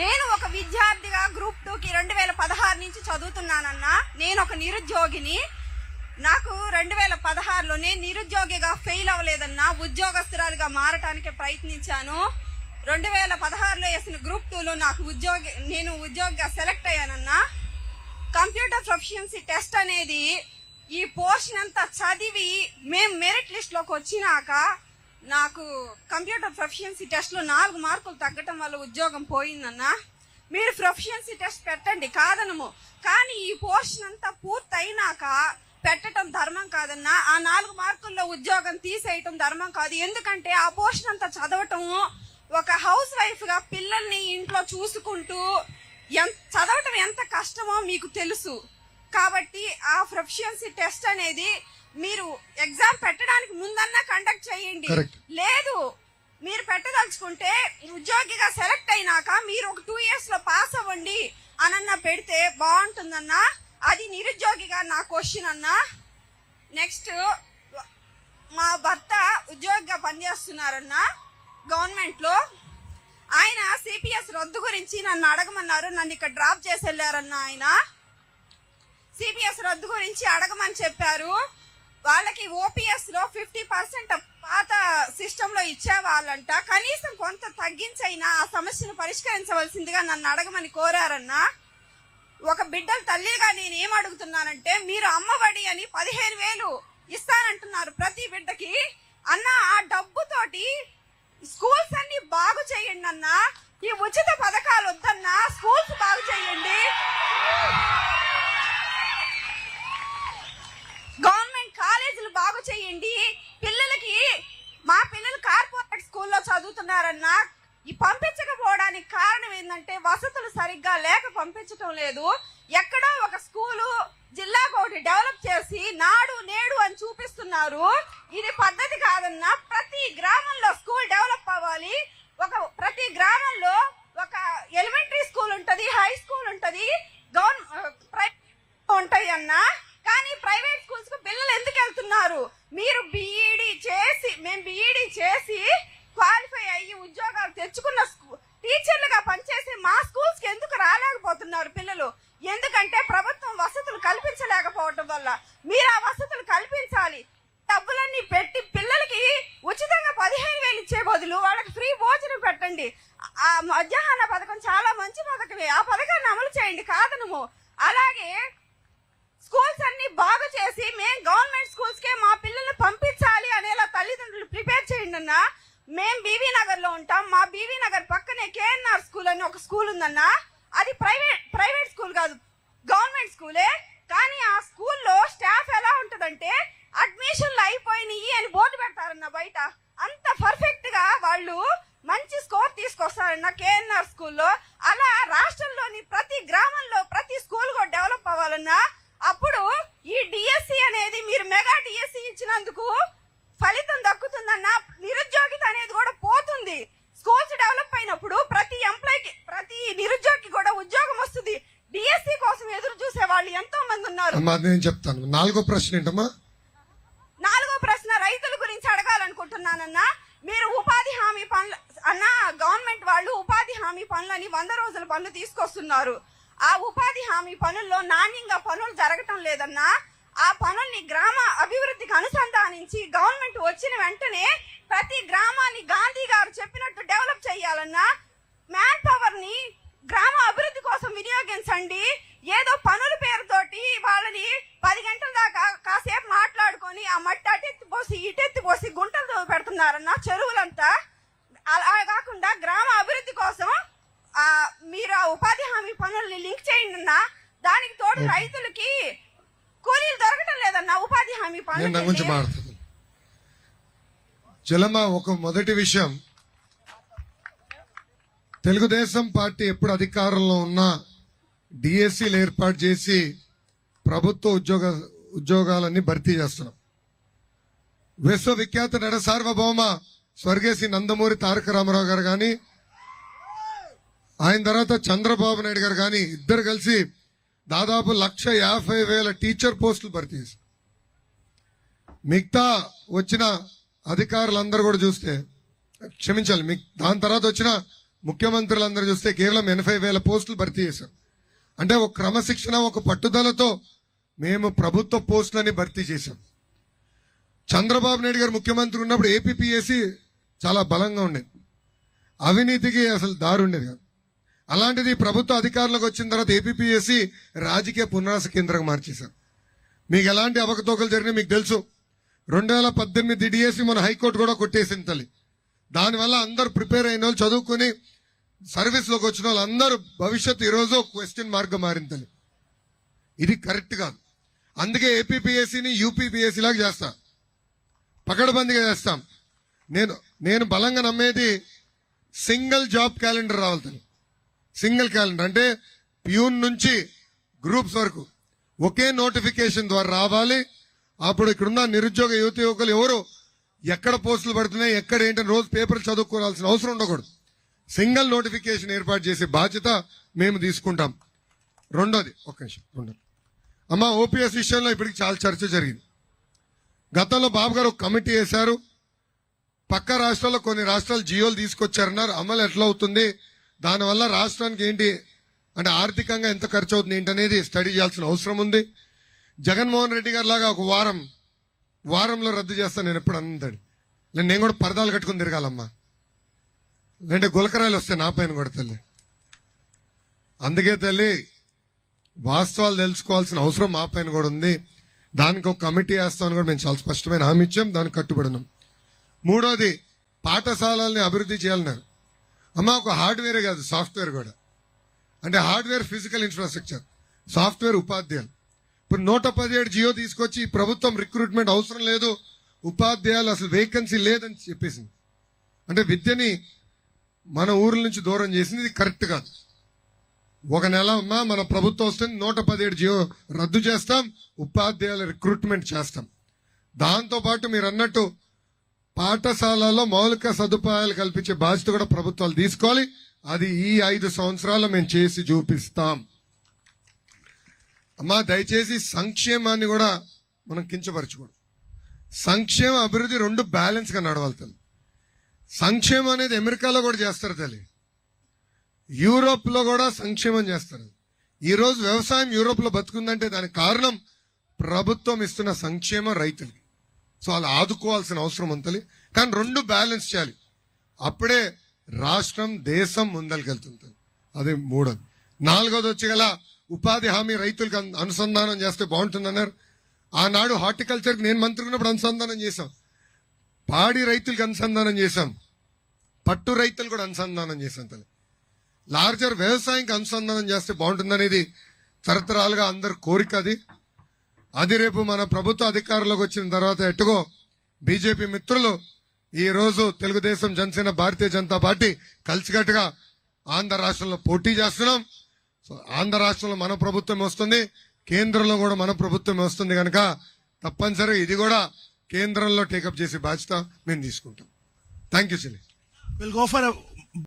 నేను ఒక విద్యార్థిగా గ్రూప్ 2కి 2016 నుంచి చదువుతున్నానన్నా. నేను ఒక నిరుద్యోగిని. నాకు 2016లో నేను నిరుద్యోగిగా ఫెయిల్ అవ్వలేదన్నా, ఉద్యోగస్తురాలుగా మారటానికి ప్రయత్నించాను. 2016లో వేసిన గ్రూప్ 2లో నేను ఉద్యోగిగా సెలెక్ట్ అయ్యానన్నా. కంప్యూటర్ ప్రొఫిషియన్సీ టెస్ట్ అనేది ఈ పోర్షన్ అంతా చదివి మేము మెరిట్ లిస్ట్ లోకి వచ్చినాక నాకు కంప్యూటర్ ప్రొఫిషియన్సీ టెస్ట్ లో 4 మార్కులు తగ్గటం వల్ల ఉద్యోగం పోయిందన్నా. మీరు ప్రొఫిషియన్సీ టెస్ట్ పెట్టండి, కాదనము, కానీ ఈ పోర్షన్ అంతా పూర్తి అయినాక పెట్టడం ధర్మం కాదన్నా. ఆ 4 మార్కుల్లో ఉద్యోగం తీసేయటం ధర్మం కాదు. ఎందుకంటే ఆ పోర్షన్ అంతా చదవటము, ఒక హౌస్ వైఫ్ గా పిల్లల్ని ఇంట్లో చూసుకుంటూ చదవటం ఎంత కష్టమో మీకు తెలుసు. కాబట్టి ఆ ప్రొఫిషియన్సీ టెస్ట్ అనేది మీరు ఎగ్జామ్ పెట్టడానికి ముందన్నా కండక్ట్ చేయండి. లేదు మీరు పెట్టదలుచుకుంటే ఉద్యోగిగా సెలెక్ట్ అయినాక మీరు ఒక 2 years లో పాస్ అవ్వండి అనన్నా పెడితే బాగుంటుందన్నా. అది నిరుద్యోగిగా నా క్వశ్చన్ అన్నా. నెక్స్ట్, మా భర్త ఉద్యోగిగా పనిచేస్తున్నారన్నా గవర్నమెంట్ లో. ఆయన సిపిఎస్ రద్దు గురించి నన్ను అడగమన్నారు. నన్ను ఇక్కడ డ్రాప్ చేసి వెళ్ళారన్నా. ఆయన సిపిఎస్ రద్దు గురించి అడగమని చెప్పారు. వాళ్ళకి ఓపీఎస్ లో 50% పాత సిస్టమ్ లో ఇచ్చేవాళ్ళంట. కనీసం కొంత తగ్గించైనా ఆ సమస్యను పరిష్కరించవలసిందిగా నన్ను అడగమని కోరారన్నా. ఒక బిడ్డల తల్లిగా నేను ఏం అడుగుతున్నానంటే, మీరు అమ్మఒడి అని 15,000 ఇస్తానంటున్నారు ప్రతి బిడ్డకి అన్నా. ఆ డబ్బుతోటి స్కూల్స్ అన్ని బాగు చేయండి అన్నా. ఈ ఉచిత పథకాలు వద్దన్నా, స్కూల్స్ బాగు చేయండి. గవర్నమెంట్ కాలేజీలు బాగు చేయండి. పిల్లలకి, మా పిల్లలు కార్పొరేట్ స్కూల్లో చదువుతున్నారన్నా. ఈ పంపించకపోవడానికి కారణం ఏంటంటే వసతులు సరిగ్గా లేక పంపించటం లేదు. ఎక్కడో ఒక స్కూలు జిల్లాకు ఒకటి డెవలప్ చేసి నాడు నేడు అని చూపిస్తున్నారు. ఇది పద్ధతి కాదన్నా. ప్రతి గ్రామంలో స్కూల్ డెవలప్ అవ్వాలి. ప్రతి గ్రామంలో ఒక ఎలిమెంటరీ స్కూల్ ఉంటది, హై స్కూల్ ఉంటది, ప్రైవేట్ ఉంటాయి అన్నా. కానీ ప్రైవేట్ స్కూల్స్ కు పిల్లలు ఎందుకు వెళ్తున్నారు? మీరు మేము బీఈడి చేసి క్వాలిఫై అయ్యి ఉద్యోగాలు తెచ్చుకున్న టీచర్లుగా పనిచేసి మా స్కూల్స్ కి ఎందుకు రాలేకపోతున్నారు పిల్లలు? ఎందుకంటే ప్రభుత్వం వసతులు కల్పించలేకపోవటం వల్ల. మీరు ఆ వసతులు కల్పించాలి. డబ్బులన్నీ పెట్టి పిల్లలకి ఉచితంగా 15,000 ఇచ్చే బదులు వాళ్ళకి ఫ్రీ భోజనం పెట్టండి. ఆ మధ్యాహ్న పథకం చాలా మంచి పథకమే. ఆ పథకాన్ని అమలు చేయండి, కాదనము. అలాగే స్కూల్స్ అన్ని బాగు చేసి మేము గవర్నమెంట్ స్కూల్స్ కే మా పిల్లల్ని పంపించాలి అనేలా తల్లిదండ్రులు ప్రిపేర్ చేయండి అన్నా. మేము బీవీ నగర్ లో ఉంటాం. మా బీవీ నగర్ పక్కనే కేఎన్ఆర్ స్కూల్ అని ఒక స్కూల్ ఉందన్నా. అది ప్రైవేట్ స్కూల్ కాదు, గవర్నమెంట్ స్కూలే. కానీ ఆ స్కూల్లో స్టాఫ్ ఎలా ఉంటదంటే అడ్మిషన్లు అయిపోయినాయి అని బోర్డు పెడతారన్న బయట. అంత పర్ఫెక్ట్ గా వాళ్ళు మంచి స్కోర్ తీసుకొస్తారన్న కేఎన్ఆర్ స్కూల్లో. అలా రాష్ట్రంలోని ప్రతి గ్రామంలో ప్రతి స్కూల్ కూడా డెవలప్ అవ్వాలన్నా. అప్పుడు ఈ డిఎస్సి అనేది మీరు మెగా డిఎస్సి ఇచ్చినందుకు ఫలితం దక్కుతుందన్న. నిరుద్యోగిత అనేది కూడా పోతుంది. స్కూల్స్ డెవలప్ అయినప్పుడు ప్రతి ఎంప్లాయ్కి, ప్రతి నిరుద్యోగికి కూడా ఉద్యోగం వస్తుంది. డిఎస్సి కోసం ఎదురు చూసే వాళ్ళు ఎంతో మంది ఉన్నారు. నేను చెప్తాను. 4వ ప్రశ్న ఏంటమ్మా? 4వ ప్రశ్న రైతుల గురించి అడగాలనుకుంటున్నానన్నా. మీరు ఉపాధి హామీ పనులు అన్నా, గవర్నమెంట్ వాళ్ళు ఉపాధి హామీ పనులని 100 రోజుల పనులు తీసుకొస్తున్నారు. ఆ ఉపాధి హామీ పనుల్లో నాణ్యంగా పనులు జరగటం లేదన్నా. ఆ పనుల్ని గ్రామ అభివృద్ధికి అనుసంధానించి గవర్నమెంట్ వచ్చిన వెంటనే ప్రతి గ్రామాన్ని గాంధీ గారు చెప్పినట్టు డెవలప్ చేయాలన్నా. మ్యాన్ పవర్ ని గ్రామ అభివృద్ధి కోసం వినియోగించండి. ఏదో పనుల పేరుతోటి వాళ్ళని 10 గంటల దాకా కాసేపు మాట్లాడుకొని ఆ మట్టి అటెత్తిపోసి ఇటెత్తిపోసి గుంటలు పెడుతున్నారన్నా చెరువులంతా. అలా కాకుండా గ్రామ అభివృద్ధి కోసం మీరు ఆ ఉపాధి హామీ పనుల్ని లింక్ చేయండి అన్నా. దానికి తోడు రైతులకి కూలీలు దొరకటం లేదన్నా ఉపాధి హామీ పనులు. చెల్లమ్మ, ఒక మొదటి విషయం, తెలుగుదేశం పార్టీ ఎప్పుడు అధికారంలో ఉన్నా డిఎస్సీలు ఏర్పాటు చేసి ప్రభుత్వ ఉద్యోగాలన్నీ భర్తీ చేస్తున్నాం. విశ్వవిఖ్యాత నట సార్వభౌమ స్వర్గేసి నందమూరి తారక రామారావు గారు కానీ, ఆయన తర్వాత చంద్రబాబు నాయుడు గారు కానీ ఇద్దరు కలిసి దాదాపు 150,000 టీచర్ పోస్టులు భర్తీ చేశారు. మిగతా వచ్చిన అధికారులందరూ కూడా చూస్తే, క్షమించాలి, దాని తర్వాత వచ్చిన ముఖ్యమంత్రులందరూ చూస్తే కేవలం 80,000 పోస్టులు భర్తీ చేశారు. అంటే ఒక క్రమశిక్షణ, ఒక పట్టుదలతో మేము ప్రభుత్వ పోస్టులని భర్తీ చేశాం. చంద్రబాబు నాయుడు గారు ముఖ్యమంత్రి ఉన్నప్పుడు ఏపీపీఎస్సీ చాలా బలంగా ఉండేది, అవినీతికి అసలు దారి ఉండేది కాదు. అలాంటిది ప్రభుత్వ అధికారంలోకి వచ్చిన తర్వాత ఏపీపీఎస్సీ రాజకీయ పునరాస కేంద్రంగా మార్చేశారు. మీకు ఎలాంటి అవకతవకలు జరిగినా మీకు తెలుసు. 2018 డిఎస్సి మన హైకోర్టు కూడా కొట్టేసింది తల్లి. దానివల్ల అందరూ ప్రిపేర్ అయిన వాళ్ళు, చదువుకుని సర్వీస్లోకి వచ్చిన వాళ్ళు అందరూ భవిష్యత్తు ఈరోజు క్వశ్చన్ మార్క్ మారింది తల్లి. ఇది కరెక్ట్ కాదు. అందుకే ఏపీపీఎస్సీని యూపీపీఎస్సీ లాగా చేస్తా, పకడ్బందీగా చేస్తాం. నేను బలంగా నమ్మేది సింగిల్ జాబ్ క్యాలెండర్ రావాలి తల్లి. సింగిల్ క్యాలెండర్ అంటే ప్యూన్ నుంచి గ్రూప్స్ వరకు ఒకే నోటిఫికేషన్ ద్వారా రావాలి. అప్పుడు ఇక్కడున్న నిరుద్యోగ యువకులు ఎవరు ఎక్కడ పోస్టులు పడుతున్నాయి, ఎక్కడ ఏంటని రోజు పేపర్లు చదువుకోవాల్సిన అవసరం ఉండకూడదు. సింగిల్ నోటిఫికేషన్ ఏర్పాటు చేసే బాధ్యత మేము తీసుకుంటాం. రెండోది, ఒక్క నిమిషం, రెండోది అమ్మ, ఓపీఎస్ విషయంలో ఇప్పటికి చాలా చర్చ జరిగింది. గతంలో బాబు గారు ఒక కమిటీ వేశారు. పక్క రాష్ట్రాల్లో కొన్ని రాష్ట్రాలు జియోలు తీసుకొచ్చారన్నారు. అమలు ఎట్లా అవుతుంది, దానివల్ల రాష్ట్రానికి ఏంటి అంటే ఆర్థికంగా ఎంత ఖర్చు అవుతుంది ఏంటనేది స్టడీ చేయాల్సిన అవసరం ఉంది. జగన్మోహన్ రెడ్డి గారి లాగా ఒక వారంలో రద్దు చేస్తాను నేను ఎప్పుడు అంటాడు. నేను కూడా పరదాలు కట్టుకుని తిరగాలమ్మా, లేదంటే గులకరాయలు వస్తే నా పైన కూడా తల్లి. అందుకే తల్లి వాస్తవాలు తెలుసుకోవాల్సిన అవసరం మా పైన కూడా ఉంది. దానికి ఒక కమిటీ వేస్తామని కూడా మేము చాలా స్పష్టమైన హామీ ఇచ్చాం, దానికి కట్టుబడినాం. మూడోది, పాఠశాలల్ని అభివృద్ధి చేయాలన్నారు. అమ్మ, ఒక హార్డ్వేర్ కాదు, సాఫ్ట్వేర్ కూడా. అంటే హార్డ్వేర్ ఫిజికల్ ఇన్ఫ్రాస్ట్రక్చర్, సాఫ్ట్వేర్ ఉపాధ్యాయులు. ఇప్పుడు 117 జియో తీసుకొచ్చి ప్రభుత్వం రిక్రూట్మెంట్ అవసరం లేదు, ఉపాధ్యాయులు అసలు వేకెన్సీ లేదని చెప్పేసింది. అంటే విద్యని మన ఊర్ల నుంచి దూరం చేసింది. ఇది కరెక్ట్ కాదు. ఒక నెల అమ్మా మన ప్రభుత్వం వస్తుంది, 117 జియో రద్దు చేస్తాం, ఉపాధ్యాయుల రిక్రూట్మెంట్ చేస్తాం. దాంతోపాటు మీరు అన్నట్టు పాఠశాలలో మౌలిక సదుపాయాలు కల్పించే బాధ్యత కూడా ప్రభుత్వాలు తీసుకోవాలి. అది ఈ 5 సంవత్సరాలు మేము చేసి చూపిస్తాం. అమ్మా, దయచేసి సంక్షేమాన్ని కూడా మనం కించపరచకూడదు. సంక్షేమ అభివృద్ధి రెండు బ్యాలెన్స్ గా నడవాలి తల్లి. సంక్షేమం అనేది అమెరికాలో కూడా చేస్తారు తల్లి, యూరోప్ లో కూడా సంక్షేమం చేస్తారు. ఈ రోజు వ్యవసాయం యూరోప్ లో బతుకుందంటే దానికి కారణం ప్రభుత్వం ఇస్తున్న సంక్షేమ రైతులకి. సో అలా ఆదుకోవాల్సిన అవసరం ఉంటుంది. కానీ రెండు బ్యాలెన్స్ చేయాలి, అప్పుడే రాష్ట్రం దేశం ముందరికెళ్తుంది. అది మూడోది. నాలుగోది వచ్చి గల ఉపాధి హామీ రైతులకు అనుసంధానం చేస్తే బాగుంటుందన్నారు. ఆనాడు హార్టికల్చర్కి నేను మంత్రి ఉన్నప్పుడు అనుసంధానం చేశాం, పాడి రైతులకు అనుసంధానం చేశాం, పట్టు రైతులు కూడా అనుసంధానం చేశాం తల్లి. లార్జర్ వ్యవసాయానికి అనుసంధానం చేస్తే బాగుంటుందనేది తరతరాలుగా అందరి కోరిక. అది రేపు మన ప్రభుత్వ అధికారంలోకి వచ్చిన తర్వాత ఎట్టుగో బీజేపీ మిత్రులు ఈ రోజు తెలుగుదేశం, జనసేన, భారతీయ జనతా పార్టీ కలిసికట్టుగా ఆంధ్ర రాష్ట్రంలో పోటీ చేస్తున్నాం. సో ఆంధ్ర రాష్ట్రంలో మన ప్రభుత్వం వస్తుంది, కేంద్రంలో కూడా మన ప్రభుత్వం వస్తుంది కనుక తప్పనిసరిగా ఇది కూడా కేంద్రంలో టేకప్ చేసే బాధ్యత మేము తీసుకుంటాం. థ్యాంక్ యూ చెల్లి. We'll go for a